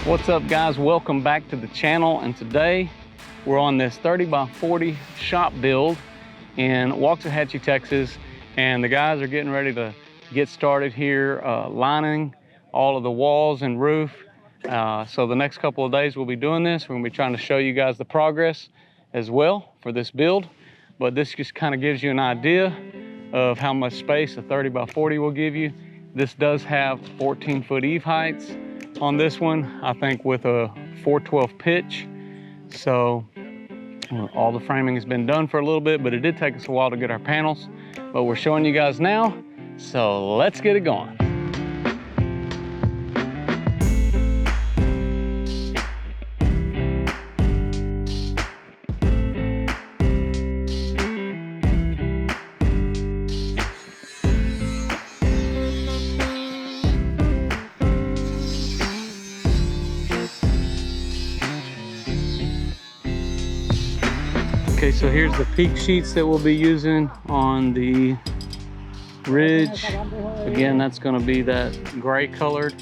What's up, guys? Welcome back to the channel, and today we're on this 30 by 40 shop build in Waxahachie, Texas, and the guys are getting ready to get started here, lining all of the walls and roof. So the next couple of days we'll be doing this. We're gonna be trying to show you guys the progress as well for this build, but this just kind of gives you an idea of how much space a 30 by 40 will give you. This does have 14-foot eave heights on this one, I think, with a 412 pitch. So all the framing has been done for a little bit, but it did take us a while to get our panels, but we're showing you guys now. So let's get it going. Okay, so here's the peak sheets that we'll be using on the ridge. Again, that's going to be that gray colored,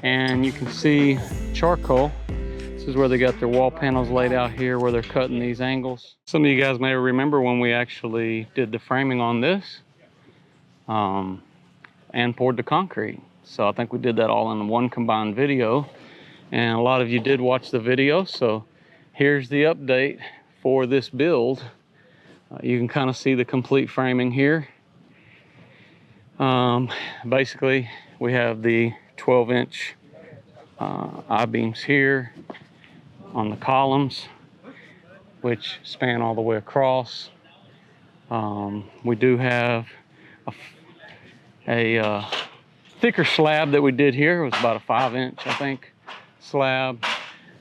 and you can see charcoal. This is where they got their wall panels laid out here, where they're cutting these angles. Some of you guys may remember when we actually did the framing on this and poured the concrete. So I think we did that all in one combined video, and a lot of you did watch the video. So here's the update for this build. You can kind of see the complete framing here. Basically, we have the 12-inch I-beams here on the columns, which span all the way across. We do have a thicker slab that we did here. It was about a 5-inch, I think, slab.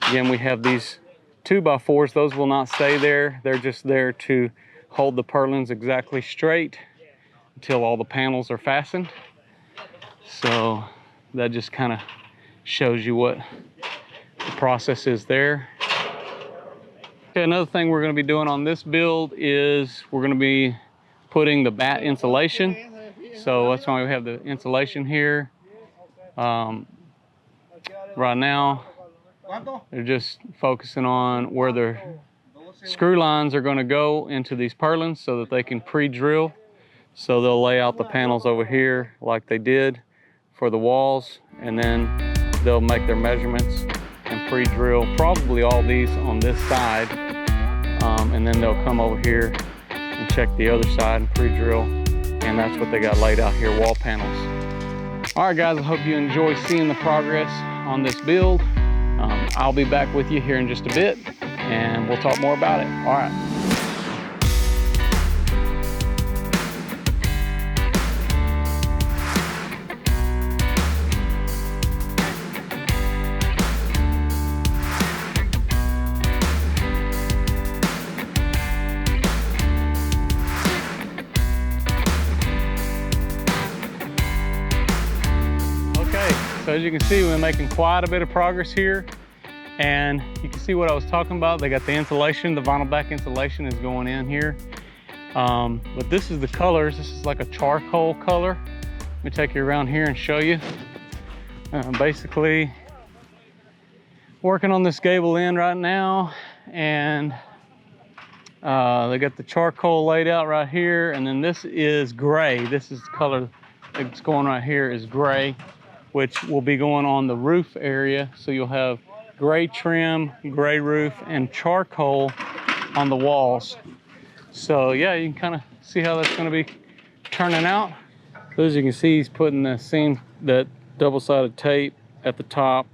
Again, we have these 2x4s. Those will not stay there. They're just there to hold the purlins exactly straight until all the panels are fastened. So that just kind of shows you what the process is there. Okay, another thing we're going to be doing on this build is we're going to be putting the bat insulation. So that's why we have the insulation here. Right now, they're just focusing on where their screw lines are going to go into these purlins so that they can pre-drill. So they'll lay out the panels over here like they did for the walls, and then they'll make their measurements and pre-drill probably all these on this side, and then they'll come over here and check the other side and pre-drill, and that's what they got laid out here, wall panels. All right, guys, I hope you enjoy seeing the progress on this build. I'll be back with you here in just a bit, and we'll talk more about it. All right. So as you can see, we're making quite a bit of progress here, and you can see what I was talking about. They got the insulation, the vinyl back insulation is going in here. But this is the colors. This is like a charcoal color. Let me take you around here and show you. Basically, working on this gable end right now, and they got the charcoal laid out right here, and then this is gray. This is the color that's going right here is gray, which will be going on the roof area. So you'll have gray trim, gray roof, and charcoal on the walls. So yeah, you can kind of see how that's gonna be turning out. So as you can see, he's putting the seam, that double-sided tape at the top.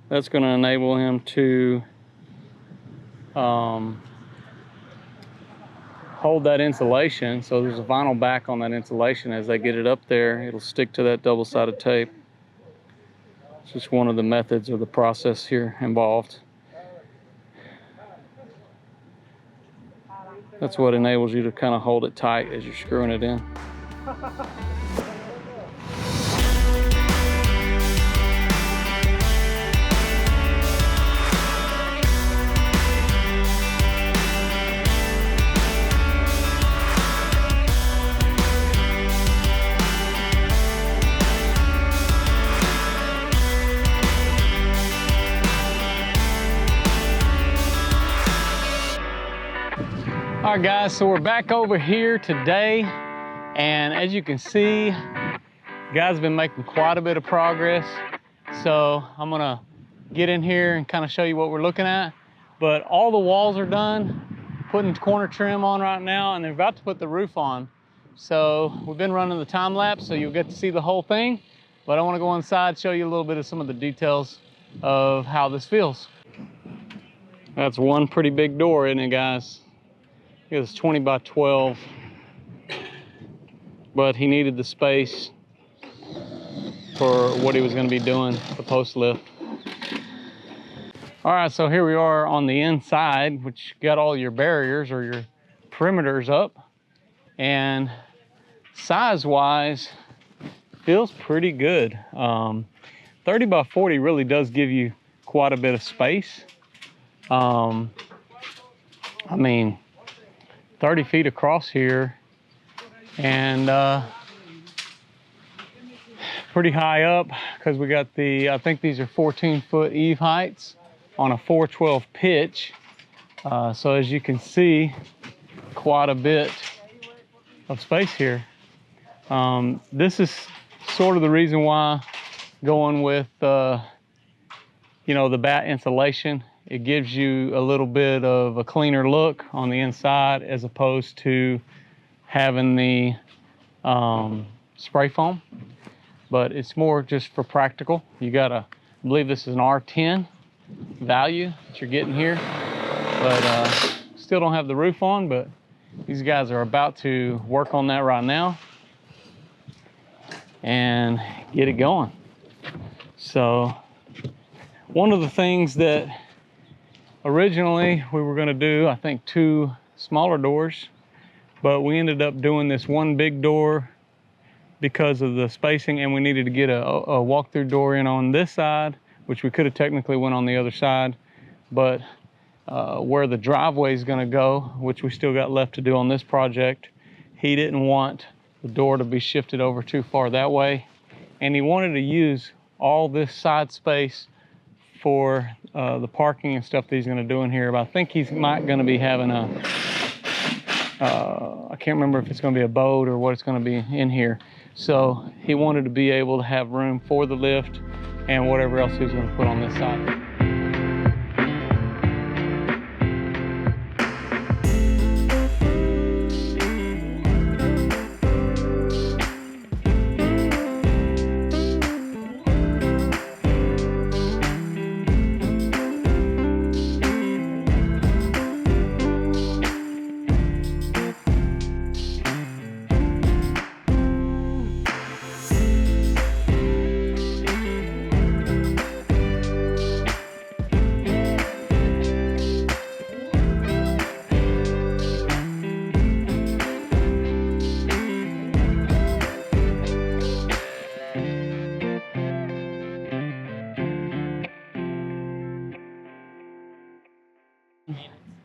That's gonna enable him to hold that insulation. So there's a vinyl back on that insulation. As they get it up there, it'll stick to that double-sided tape. It's just one of the methods of the process here involved. That's what enables you to kind of hold it tight as you're screwing it in. All right, guys, so we're back over here today, and as you can see, guys have been making quite a bit of progress. So I'm gonna get in here and kind of show you what we're looking at. But all the walls are done, putting corner trim on right now, and they're about to put the roof on. So we've been running the time lapse, so you'll get to see the whole thing. But I want to go inside, show you a little bit of some of the details of how this feels. That's one pretty big door, isn't it, guys? It's 20 by 12, but he needed the space for what he was going to be doing, the post lift. All right, so here we are on the inside, which got all your barriers or your perimeters up, and size-wise, feels pretty good. 30 by 40 really does give you quite a bit of space. I mean, 30 feet across here, and pretty high up because we got the, I think these are 14-foot eave heights on a 412 pitch. So as you can see, quite a bit of space here. This is sort of the reason why going with, you know, the batt insulation. It gives you a little bit of a cleaner look on the inside as opposed to having the spray foam. But it's more just for practical. You gotta, I believe this is an R10 value that you're getting here. But still don't have the roof on, but these guys are about to work on that right now and get it going. So one of the things that originally we were gonna do, I think 2 smaller doors, but we ended up doing this one big door because of the spacing, and we needed to get a walk-through door in on this side, which we could have technically went on the other side, but where the driveway is gonna go, which we still got left to do on this project, he didn't want the door to be shifted over too far that way, and he wanted to use all this side space for the parking and stuff that he's gonna do in here. But I think he's not gonna be having a, I can't remember if it's gonna be a boat or what it's gonna be in here. So he wanted to be able to have room for the lift and whatever else he was gonna put on this side.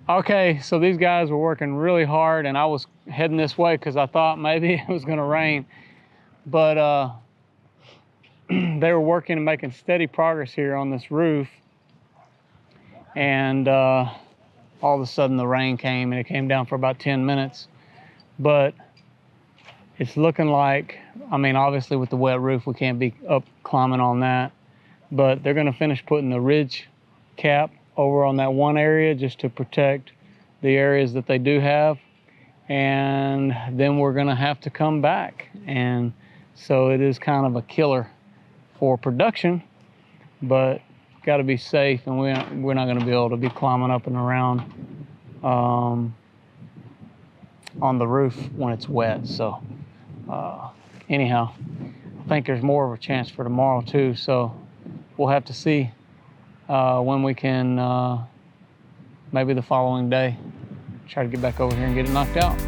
Okay, so these guys were working really hard, and I was heading this way because I thought maybe it was gonna rain. But they were working and making steady progress here on this roof. And all of a sudden the rain came, and it came down for about 10 minutes. But it's looking like, I mean, obviously with the wet roof, we can't be up climbing on that. But they're gonna finish putting the ridge cap over on that one area just to protect the areas that they do have, and then we're gonna have to come back. And so it is kind of a killer for production, but got to be safe, and we're not gonna be able to be climbing up and around on the roof when it's wet. So anyhow, I think there's more of a chance for tomorrow too, so we'll have to see when we can, maybe the following day, try to get back over here and get it knocked out.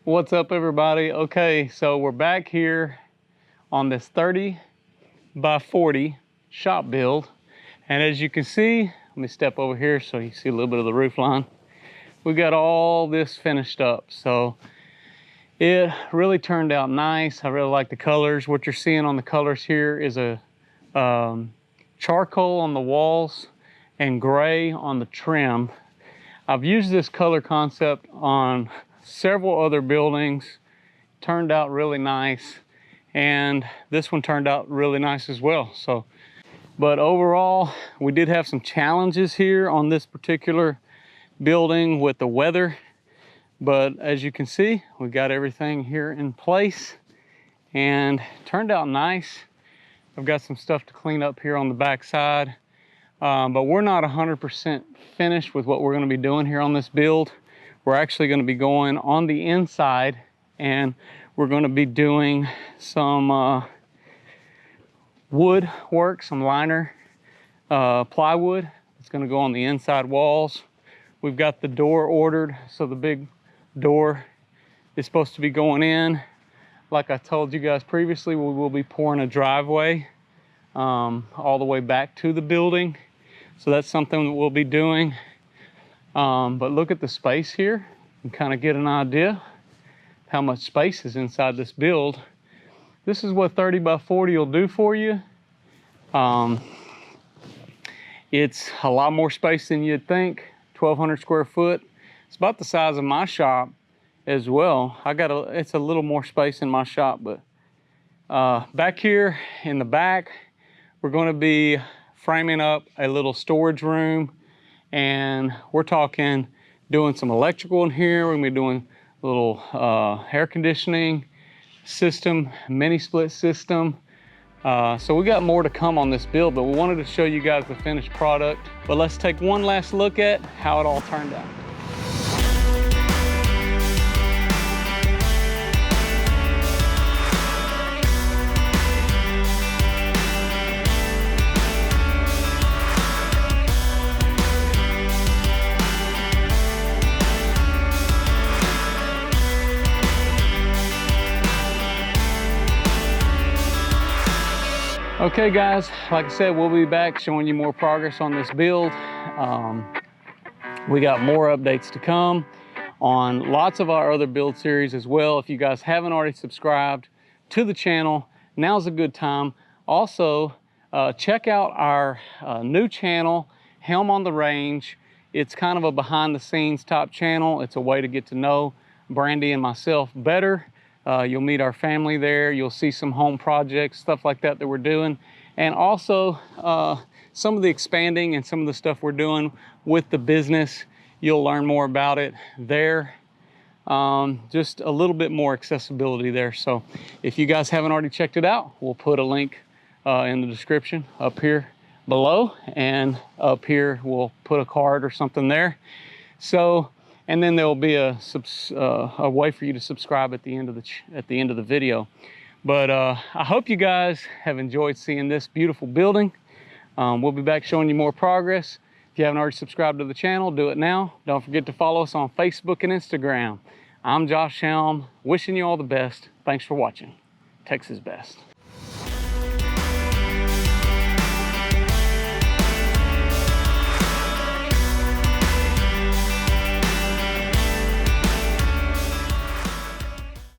What's up, everybody? Okay, so we're back here on this 30 by 40 shop build, and as you can see, Let me step over here so you see a little bit of the roof line. We got all this finished up, so it really turned out nice. I really like the colors. What you're seeing on the colors here is a charcoal on the walls and gray on the trim. I've used this color concept on several other buildings. Turned out really nice, and this one turned out really nice as well. So, but overall, we did have some challenges here on this particular building with the weather, but as you can see, we got everything here in place and turned out nice. I've got some stuff to clean up here on the back side, but we're not 100% finished with what we're going to be doing here on this build. We're actually going to be going on the inside, and we're going to be doing some wood work, some liner plywood. It's going to go on the inside walls. We've got the door ordered, so the big door is supposed to be going in. Like I told you guys previously, we will be pouring a driveway all the way back to the building. So that's something that we'll be doing. But look at the space here and kind of get an idea how much space is inside this build. This is what 30 by 40 will do for you. It's a lot more space than you'd think. 1,200 square foot. It's about the size of my shop as well. It's a little more space in my shop, but back here in the back, we're going to be framing up a little storage room, and we're talking doing some electrical in here. We're going to be doing a little air conditioning system, mini split system. So we got more to come on this build, but we wanted to show you guys the finished product. But let's take one last look at how it all turned out. Okay guys, like I said, we'll be back showing you more progress on this build. We got more updates to come on lots of our other build series as well. If you guys haven't already subscribed to the channel, now's a good time. Also, check out our new channel, Helm on the Range. It's kind of a behind the scenes type channel. It's a way to get to know Brandy and myself better. You'll meet our family there. You'll see some home projects, stuff like that we're doing. And also some of the expanding and some of the stuff we're doing with the business. You'll learn more about it there. Just a little bit more accessibility there. So if you guys haven't already checked it out, we'll put a link in the description up here below. And up here, we'll put a card or something there. So, and then there'll be a way for you to subscribe at the end of the video. But I hope you guys have enjoyed seeing this beautiful building. We'll be back showing you more progress. If you haven't already subscribed to the channel, do it now. Don't forget to follow us on Facebook and Instagram. I'm Josh Helm, wishing you all the best. Thanks for watching. Texas Best.